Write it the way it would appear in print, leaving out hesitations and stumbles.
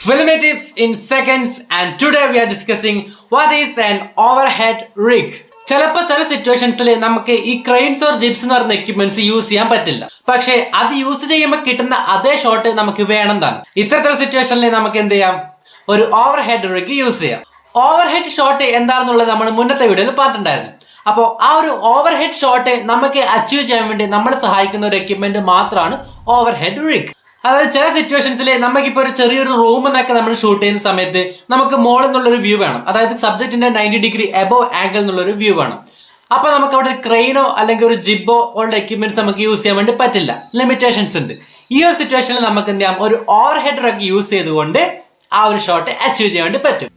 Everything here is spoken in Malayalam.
Filmy tips in seconds, and today we are discussing what is an overhead rig. ചിലപ്പോൾ ചില സിറ്റുവേഷൻസിൽ നമുക്ക് ഈ ക്രെയിൻസ് ഓർ ജിപ്സ് എന്ന് പറയുന്ന എക്യുപ്മെന്റ്സ് യൂസ് ചെയ്യാൻ പറ്റില്ല. പക്ഷേ അത് യൂസ് ചെയ്യുമ്പോൾ കിട്ടുന്ന അതേ ഷോട്ട് നമുക്ക് വേണം താൻ. ഇത്തരത്തിലുള്ള സിറ്റുവേഷനിൽ നമുക്ക് എന്ത് ചെയ്യാം? ഒരു ഓവർ ഹെഡ് റിഗ് യൂസ് ചെയ്യാം. ഓവർ ഹെഡ് ഷോട്ട് എന്താണെന്നുള്ളത് നമ്മൾ മുന്നത്തെ വീഡിയോയിൽ പറഞ്ഞിട്ടുണ്ടായിരുന്നു. അപ്പോൾ ആ ഒരു ഓവർ ഹെഡ് ഷോട്ട് നമുക്ക് അച്ചീവ് ചെയ്യാൻ വേണ്ടി നമ്മളെ സഹായിക്കുന്ന ഒരു എക്യുപ്മെന്റ് മാത്രമാണ് ഓവർ ഹെഡ് റിഗ്. അതായത് ചില സിറ്റുവേഷൻസിൽ നമുക്കിപ്പോൾ ഒരു ചെറിയൊരു റൂം എന്നൊക്കെ നമ്മൾ ഷൂട്ട് ചെയ്യുന്ന സമയത്ത് നമുക്ക് മോളിൽ നിന്നുള്ളൊരു വ്യൂ വേണം. അതായത് സബ്ജക്റ്റിന്റെ 90 ഡിഗ്രി എബോവ് ആംഗിൾ എന്നുള്ളൊരു വ്യൂ വേണം. അപ്പൊ നമുക്ക് അവിടെ ഒരു ക്രെയിനോ അല്ലെങ്കിൽ ഒരു ജിബോ പോലുള്ള എക്യുപ്മെന്റ്സ് നമുക്ക് യൂസ് ചെയ്യാൻ വേണ്ടി പറ്റില്ല, ലിമിറ്റേഷൻസ് ഉണ്ട്. ഈ ഒരു സിറ്റുവേഷനിൽ നമുക്ക് എന്ത് ചെയ്യാം? ഒരു ഓവർ ഹെഡ് റിഗ് യൂസ് ചെയ്തുകൊണ്ട് ആ ഒരു ഷോട്ട് അച്ചീവ് ചെയ്യാൻ വേണ്ടി പറ്റും.